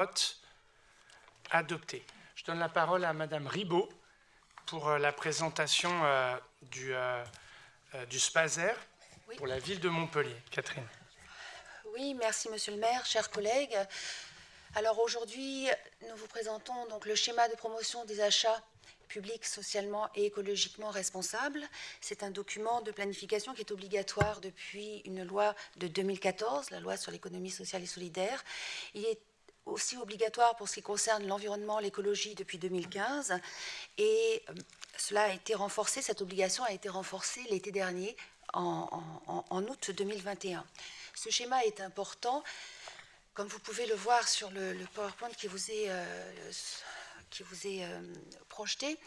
vote adopté. Je donne la parole à Madame Ribaud pour la présentation du SPASER pour la ville de Montpellier. Catherine. Oui, merci Monsieur le maire, chers collègues. Alors aujourd'hui, nous vous présentons donc le schéma de promotion des achats publics socialement et écologiquement responsables. C'est un document de planification qui est obligatoire depuis une loi de 2014, la loi sur l'économie sociale et solidaire. Il est aussi obligatoire pour ce qui concerne l'environnement, l'écologie depuis 2015 et cela a été renforcé, cette obligation a été renforcée l'été dernier en août 2021. Ce schéma est important, comme vous pouvez le voir sur le PowerPoint qui vous est projeté.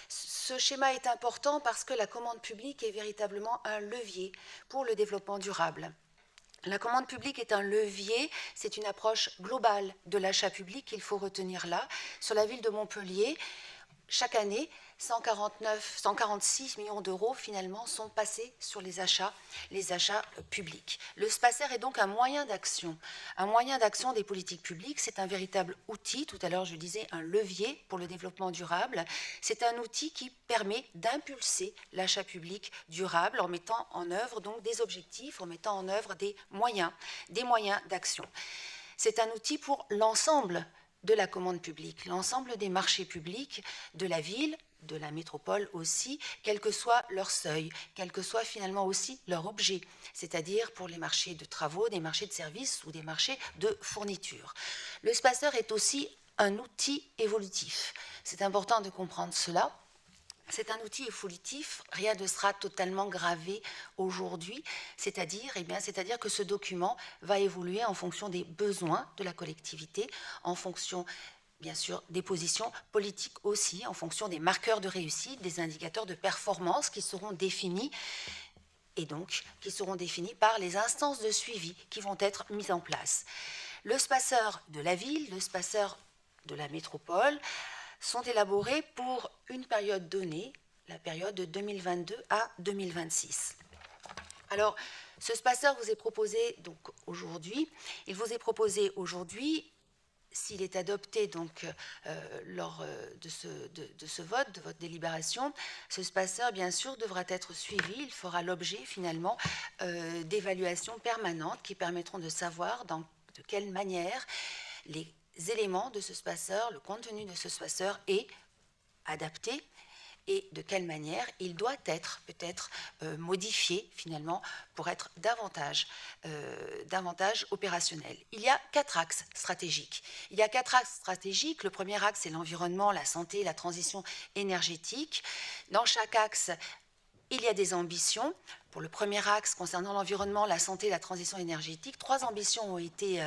Ce schéma est important parce que la commande publique est véritablement un levier pour le développement durable. La commande publique est un levier, c'est une approche globale de l'achat public qu'il faut retenir là. Sur la ville de Montpellier, chaque année, 146 millions d'euros finalement sont passés sur les achats publics. Le SPASER est donc un moyen d'action des politiques publiques. C'est un véritable outil, tout à l'heure je disais un levier pour le développement durable. C'est un outil qui permet d'impulser l'achat public durable en mettant en œuvre donc des objectifs, en mettant en œuvre des moyens d'action. C'est un outil pour l'ensemble de la commande publique, l'ensemble des marchés publics de la ville, de la métropole aussi, quel que soit leur seuil, quel que soit finalement aussi leur objet, c'est-à-dire pour les marchés de travaux, des marchés de services ou des marchés de fournitures. Le SPASER est aussi un outil évolutif. C'est important de comprendre cela. C'est un outil évolutif, rien ne sera totalement gravé aujourd'hui, c'est-à-dire que ce document va évoluer en fonction des besoins de la collectivité, en fonction bien sûr des positions politiques aussi, en fonction des marqueurs de réussite, des indicateurs de performance qui seront définis et donc qui seront définis par les instances de suivi qui vont être mises en place. Le SPASER de la ville, le SPASER de la métropole sont élaborés pour une période donnée, la période de 2022 à 2026. Alors, ce SPASER vous est proposé donc aujourd'hui. Il vous est proposé aujourd'hui, s'il est adopté donc lors de ce vote, de votre délibération, ce SPASER, bien sûr, devra être suivi. Il fera l'objet, finalement, d'évaluations permanentes qui permettront de savoir de quelle manière les éléments de ce SPASER, le contenu de ce SPASER est adapté et de quelle manière il doit être peut-être modifié finalement pour être davantage opérationnel. Il y a 4 axes stratégiques. Le premier axe, c'est l'environnement, la santé, la transition énergétique. Dans chaque axe, il y a des ambitions. Pour le premier axe concernant l'environnement, la santé, la transition énergétique, 3 ambitions ont été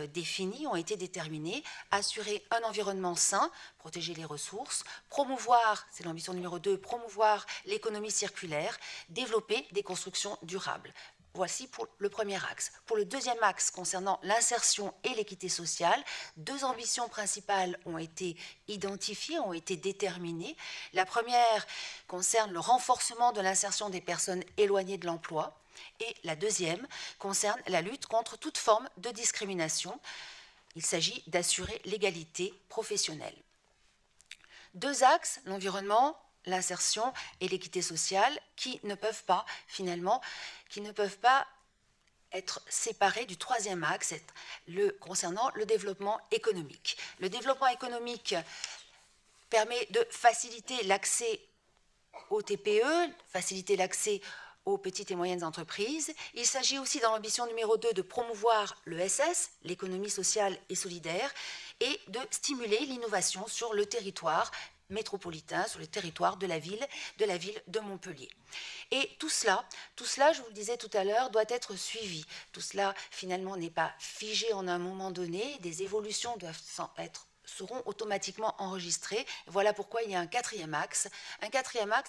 définies, ont été déterminées. Assurer un environnement sain, protéger les ressources, promouvoir, c'est l'ambition numéro 2, promouvoir l'économie circulaire, développer des constructions durables. Voici pour le premier axe. Pour le deuxième axe, concernant l'insertion et l'équité sociale, 2 ambitions principales ont été identifiées, ont été déterminées. La première concerne le renforcement de l'insertion des personnes éloignées de l'emploi et la deuxième concerne la lutte contre toute forme de discrimination. Il s'agit d'assurer l'égalité professionnelle. 2 axes, l'environnement, l'insertion et l'équité sociale, qui ne peuvent pas être séparés du troisième axe concernant le développement économique. Le développement économique permet de faciliter l'accès aux TPE, faciliter l'accès aux petites et moyennes entreprises. Il s'agit aussi, dans l'ambition numéro 2, de promouvoir l'ESS, l'économie sociale et solidaire, et de stimuler l'innovation sur le territoire métropolitain, sur le territoire de la ville de Montpellier. Et tout cela, je vous le disais tout à l'heure, doit être suivi. Tout cela, finalement, n'est pas figé en un moment donné. Des évolutions seront automatiquement enregistrées. Voilà pourquoi il y a un quatrième axe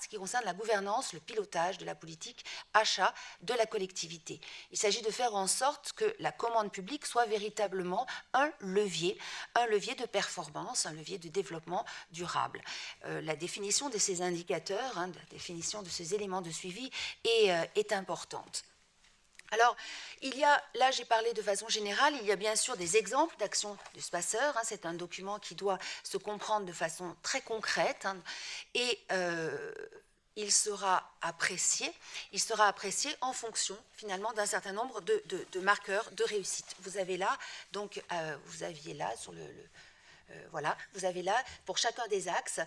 qui concerne la gouvernance, le pilotage de la politique achat de la collectivité. Il s'agit de faire en sorte que la commande publique soit véritablement un levier de performance, un levier de développement durable. La définition de ces indicateurs, la définition de ces éléments de suivi est importante. Alors, là j'ai parlé de façon générale, il y a bien sûr des exemples d'actions du Spacer, hein, c'est un document qui doit se comprendre de façon très concrète, hein, et il sera apprécié en fonction finalement d'un certain nombre de marqueurs de réussite. Vous avez là, donc vous aviez là sur voilà, vous avez là pour chacun des axes,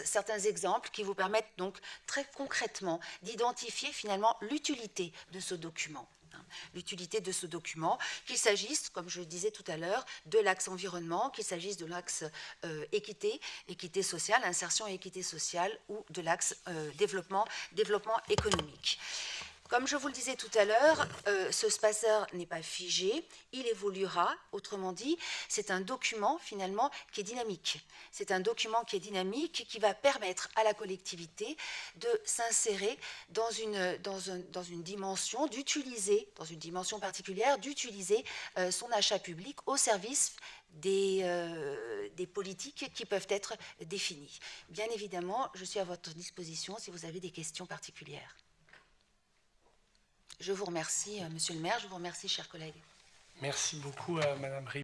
certains exemples qui vous permettent donc très concrètement d'identifier finalement l'utilité de ce document. L'utilité de ce document, qu'il s'agisse, comme je le disais tout à l'heure, de l'axe environnement, qu'il s'agisse de l'axe équité sociale, insertion et équité sociale, ou de l'axe développement économique. Comme je vous le disais tout à l'heure, ce Spacer n'est pas figé, il évoluera, autrement dit, c'est un document finalement qui est dynamique. C'est un document qui est dynamique, qui va permettre à la collectivité de s'insérer dans une dimension, dans une dimension particulière, d'utiliser son achat public au service des politiques qui peuvent être définies. Bien évidemment, je suis à votre disposition si vous avez des questions particulières. Je vous remercie, Monsieur le maire, je vous remercie, chers collègues. Merci beaucoup, Madame Ribot.